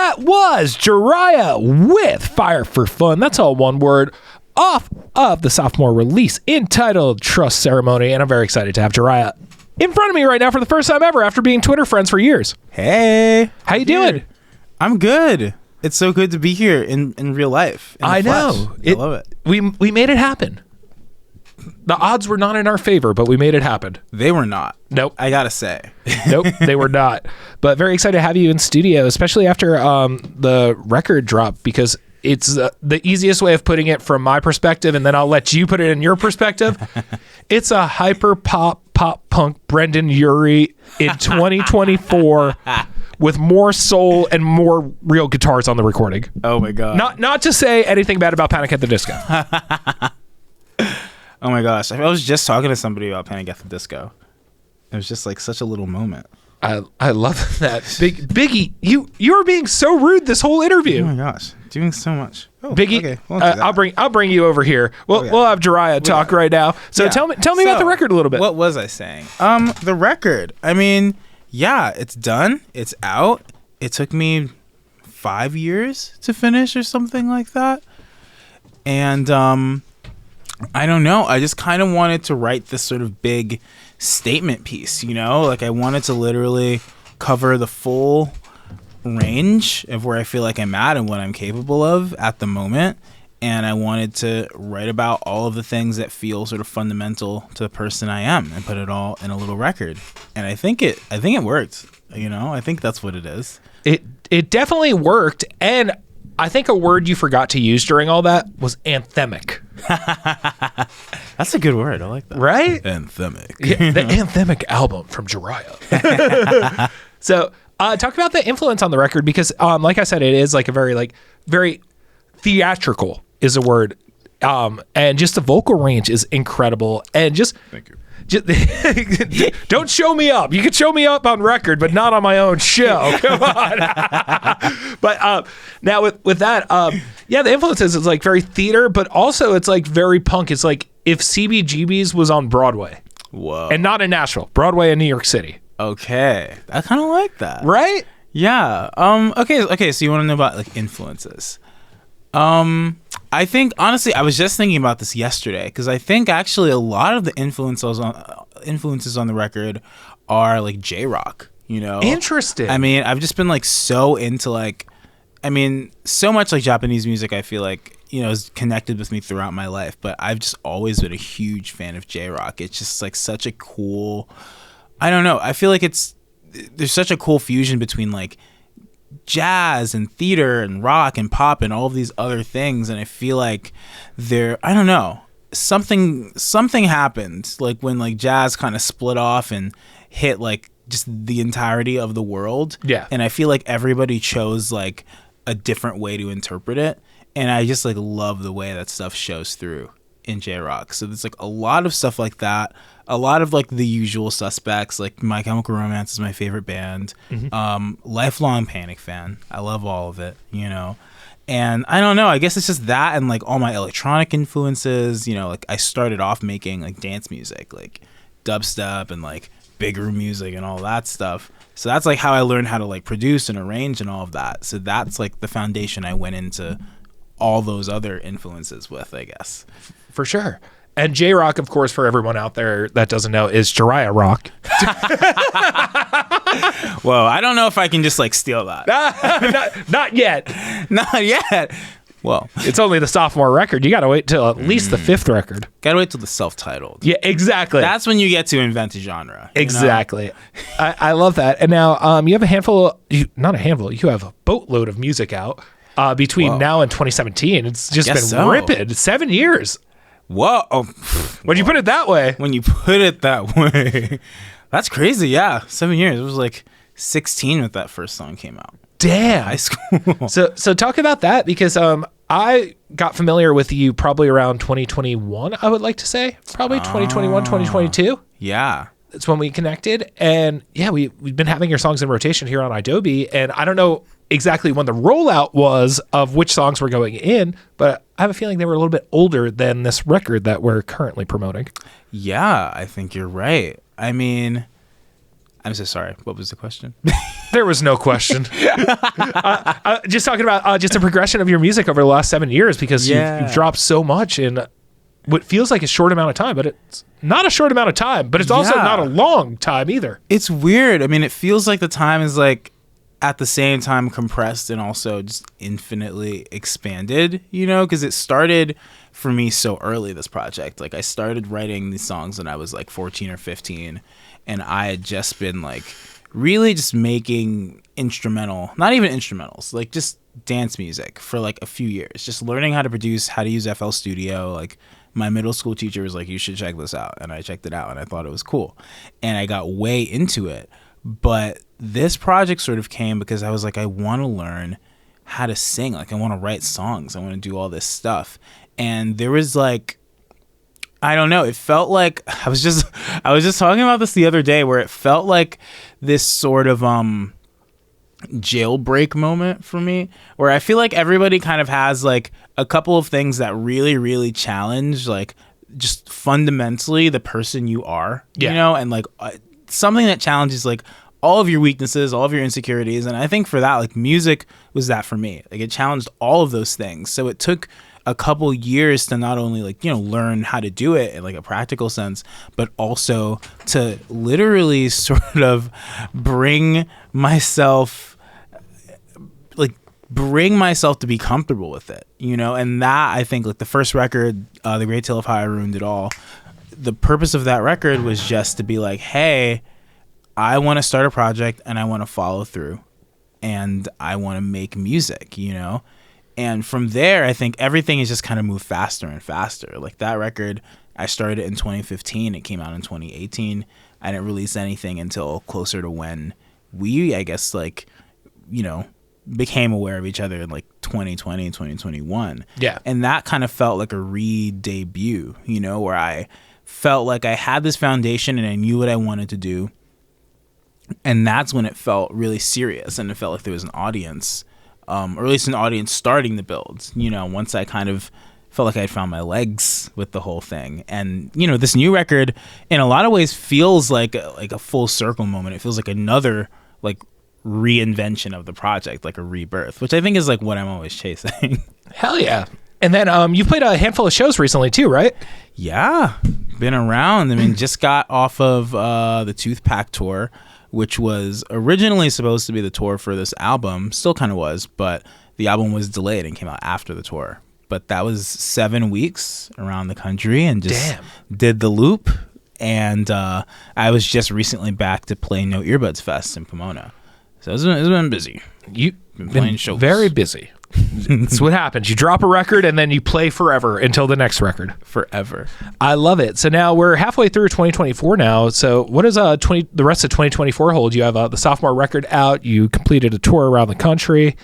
That was Jhariah with Fire for Fun. That's all one word, off of the sophomore release entitled Trust Ceremony. And I'm very excited to have Jhariah in front of me right now for the first time ever after being Twitter friends for years. Hey. How you doing? I'm good. It's so good to be here in real life. I know. I love it. We made it happen. The odds were not in our favor, but we made it happen. They were not. Nope. I gotta say. Nope, they were not. But very excited to have you in studio, especially after the record drop, because it's the easiest way of putting it from my perspective, and then I'll let you put it in your perspective. It's a hyper pop punk Brendan Urie in 2024 with more soul and more real guitars on the recording. Oh my god. Not to say anything bad about Panic at the Disco. Oh my gosh. I was just talking to somebody about Panic at the Disco. It was just like such a little moment. I love that. Biggie, you were being so rude this whole interview. Oh my gosh. Doing so much. Oh, Biggie, okay. I'll bring you over here. We'll have Jhariah talk right now. So yeah. tell me about the record a little bit. What was I saying? The record. I mean, yeah, it's done. It's out. It took me 5 years to finish or something like that. And I don't know. I just kind of wanted to write this sort of big statement piece, you know? Like I wanted to literally cover the full range of where I feel like I'm at and what I'm capable of at the moment. And I wanted to write about all of the things that feel sort of fundamental to the person I am and put it all in a little record. And I think it worked. You know, I think that's what it is. It definitely worked. And I think a word you forgot to use during all that was anthemic. That's a good word. I like that. Right? Anthemic. Yeah, the anthemic album from Jhariah. So talk about the influence on the record, because like I said, it is like a very theatrical is a word. And just the vocal range is incredible. And just Thank you. Don't show me up. You can show me up on record, but not on my own show. Come on. But now with that, yeah, the influences is like very theater, but also it's like very punk. It's like if CBGB's was on Broadway. Whoa. And not in Nashville, Broadway in New York City. Okay. I kind of like that. Right? Yeah. Okay. So you want to know about like influences? I think honestly, I was just thinking about this yesterday because I think actually a lot of the influences on the record are like J-rock. You know, interesting. I mean, I've just been like so into like, I mean, so much like Japanese music. I feel like is connected with me throughout my life, but I've just always been a huge fan of J-rock. It's just like such a cool. I don't know. I feel like there's such a cool fusion between like jazz and theater and rock and pop and all of these other things, and I feel like I don't know, something happened like when like jazz kind of split off and hit like just the entirety of the world. Yeah. And I feel like everybody chose like a different way to interpret it, and I just like love the way that stuff shows through in J-rock. So there's like a lot of stuff like that, a lot of like the usual suspects, like My Chemical Romance is my favorite band. Mm-hmm. Lifelong Panic fan. I love all of it, and I don't know, I guess it's just that and like all my electronic influences, like I started off making like dance music, like dubstep and like big room music and all that stuff. So that's like how I learned how to like produce and arrange and all of that. So that's like the foundation I went into all those other influences with, I guess. For sure. And J-rock, of course, for everyone out there that doesn't know, is Jhariah rock. Well, I don't know if I can just like steal that. Not yet. Not yet. Well, it's only the sophomore record. You got to wait till at least the fifth record. Got to wait till the self-titled. Yeah, exactly. That's when you get to invent a genre. Exactly. I love that. And now you have not a handful, you have a boatload of music out between now and 2017. It's just been ripping. 7 years. Whoa. Oh, when you put it that way. When you put it that way. That's crazy. Yeah. 7 years. It was like 16 when that first song came out. Damn. High school. So talk about that, because I got familiar with you probably around 2021, I would like to say. Probably 2021, 2022. Yeah. That's when we connected. And yeah, we've been having your songs in rotation here on idobi. And I don't know exactly when the rollout was of which songs were going in, but I have a feeling they were a little bit older than this record that we're currently promoting. Yeah, I think you're right. I mean, I'm so sorry. What was the question? There was no question. Just talking about just the progression of your music over the last 7 years, because you've dropped so much in what feels like a short amount of time, but it's not a short amount of time, but it's also not a long time either. It's weird. I mean, it feels like the time is like at the same time compressed and also just infinitely expanded, you know, because it started for me so early, this project. Like I started writing these songs when I was like 14 or 15, and I had just been like really just making not even instrumentals, like just dance music for like a few years, just learning how to produce, how to use FL Studio. Like my middle school teacher was like, you should check this out. And I checked it out and I thought it was cool. And I got way into it. But this project sort of came because I was like, I want to learn how to sing. Like I want to write songs. I want to do all this stuff. And there was like, I don't know. It felt like I was just talking about this the other day, where it felt like this sort of jailbreak moment for me, where I feel like everybody kind of has like a couple of things that really, really challenge like just fundamentally the person you are, you know, and like something that challenges like all of your weaknesses, all of your insecurities. And I think for that, like music was that for me. Like it challenged all of those things. So it took a couple years to not only like, you know, learn how to do it in like a practical sense, but also to literally sort of bring myself to be comfortable with it, you know. And that, I think, like the first record, The Great Tale of How I Ruined It All, the purpose of that record was just to be like, hey, I want to start a project and I want to follow through and I want to make music, you know. And from there, I think everything has just kind of moved faster and faster. Like that record, I started it in 2015. It came out in 2018. I didn't release anything until closer to when we, I guess, like, you know, became aware of each other in like 2020 and 2021. Yeah. And that kind of felt like a re-debut, you know, where I felt like I had this foundation and I knew what I wanted to do. And that's when it felt really serious and it felt like there was an audience. Or at least an audience starting the build, you know, once I kind of felt like I'd found my legs with the whole thing. And, you know, this new record in a lot of ways feels like a full circle moment. It feels like another like reinvention of the project, like a rebirth, which I think is like what I'm always chasing. Hell yeah. And then you played a handful of shows recently too, right? Yeah, been around. I mean, just got off of the Tooth Pack tour, which was originally supposed to be the tour for this album, still kind of was, but the album was delayed and came out after the tour. But that was 7 weeks around the country and just did the loop. And I was just recently back to play No Earbuds Fest in Pomona. So it's been busy. You've been playing shows. Very busy. That's what happens. You drop a record and then you play forever until the next record. Forever. I love it. So now we're halfway through 2024 now. So what does the rest of 2024 hold? You have the sophomore record out. You completed a tour around the country.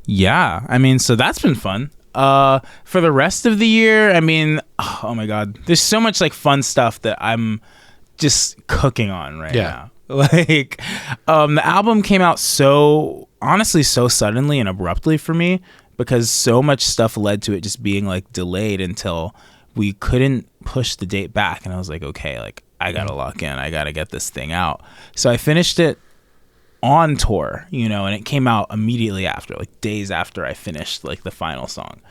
Yeah. I mean, so that's been fun. For the rest of the year, I mean, oh my God, there's so much like fun stuff that I'm just cooking on right now. Like, the album came out so suddenly and abruptly for me because so much stuff led to it just being like delayed until we couldn't push the date back. And I was like, okay, like I gotta lock in, I gotta get this thing out. So I finished it on tour, you know, and it came out immediately after, like days after I finished like the final song.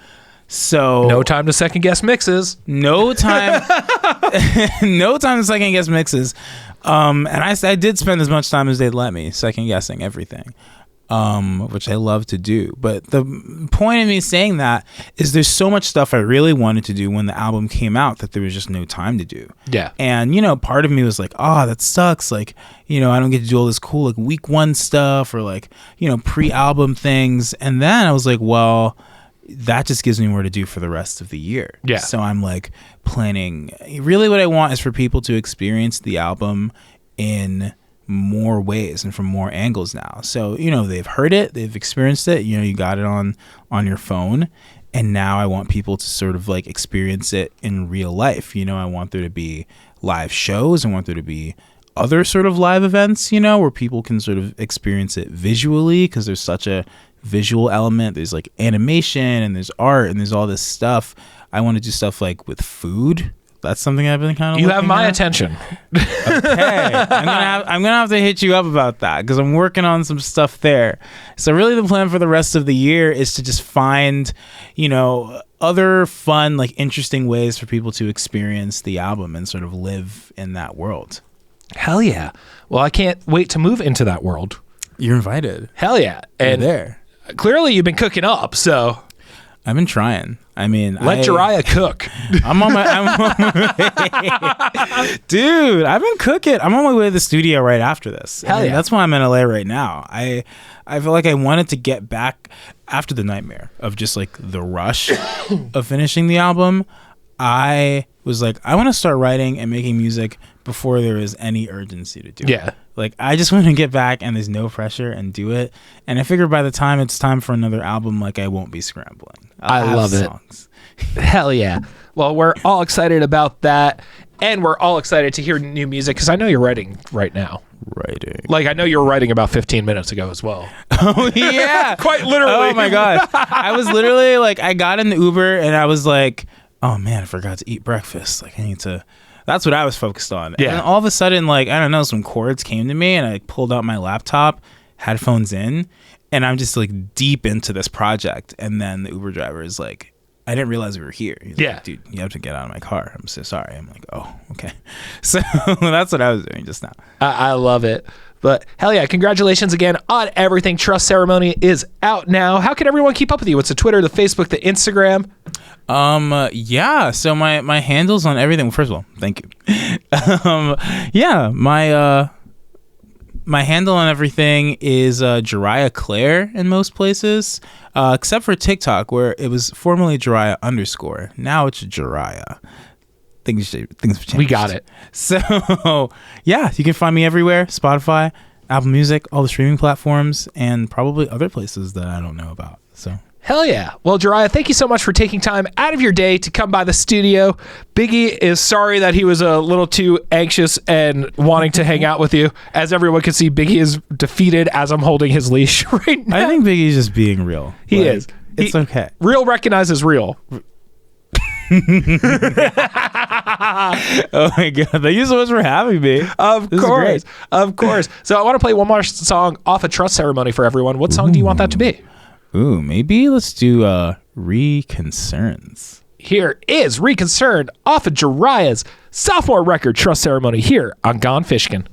So no time to second guess mixes. No time to second guess mixes. And I did spend as much time as they'd let me second guessing everything, which I love to do. But the point of me saying that is there's so much stuff I really wanted to do when the album came out that there was just no time to do. Yeah. And, you know, part of me was like, oh, that sucks. Like, you know, I don't get to do all this cool, like week one stuff or like, you know, pre-album things. And then I was like, well, that just gives me more to do for the rest of the year. Yeah. So I'm like planning. Really what I want is for people to experience the album in more ways and from more angles now. So, you know, they've heard it, they've experienced it, you know, you got it on your phone. And now I want people to sort of like experience it in real life. You know, I want there to be live shows. I want there to be other sort of live events, you know, where people can sort of experience it visually because there's such a visual element. There's like animation and there's art and there's all this stuff. I want to do stuff like with food, That's something I've been kind of. You have my at. attention. Okay, I'm gonna have to hit you up about that because I'm working on some stuff there. So really, the plan for the rest of the year is to just find, other fun, like interesting ways for people to experience the album and sort of live in that world. Hell yeah! Well, I can't wait to move into that world. You're invited. Hell yeah! And you're there. Clearly, you've been cooking up. So I've been trying. I mean, let Jhariah cook. I'm on my dude. I've been cooking. I'm on my way to the studio right after this. Hell yeah! That's why I'm in LA right now. I feel like I wanted to get back after the nightmare of just like the rush of finishing the album. I was like, I want to start writing and making music before there is any urgency to do it. Yeah. Like, I just want to get back and there's no pressure and do it. And I figure by the time it's time for another album, like, I won't be scrambling. I love songs. It. Hell yeah. Well, we're all excited about that. And we're all excited to hear new music because I know you're writing right now. Like, I know you were writing about 15 minutes ago as well. Oh, yeah. Quite literally. Oh, my gosh. I was literally like, I got in the Uber and I was like, oh, man, I forgot to eat breakfast. Like, I need to. That's what I was focused on. Yeah. And all of a sudden, like, I don't know, some chords came to me and I pulled out my laptop, headphones in, and I'm just like deep into this project. And then the Uber driver is like, I didn't realize we were here. He's like, dude, you have to get out of my car. I'm so sorry. I'm like, oh, okay. So that's what I was doing just now. I love it. But hell yeah, congratulations again on everything. Trust Ceremony is out now. How can everyone keep up with you? What's the Twitter, the Facebook, the Instagram? Yeah, so my handles on everything. Well, first of all, thank you. Yeah, my handle on everything is Jhariah Claire in most places, except for TikTok where it was formerly Jhariah_. Now it's Jhariah. Things have changed. We got it. So yeah, you can find me everywhere: Spotify, Apple Music, all the streaming platforms, and probably other places that I don't know about. So. Hell yeah. Well, Jhariah, thank you so much for taking time out of your day to come by the studio. Biggie is sorry that he was a little too anxious and wanting to hang out with you. As everyone can see, Biggie is defeated as I'm holding his leash right now. I think Biggie's just being real. He is. It's okay. Real recognizes real. Oh my god, thank you so much for having me. Of course. So I want to play one more song off of Trust Ceremony for everyone. What song do you want that to be? Ooh, maybe let's do Reconcerns. Here is Reconcerned off of Jhariah's sophomore record, Trust Ceremony, here on Gone Fishkin.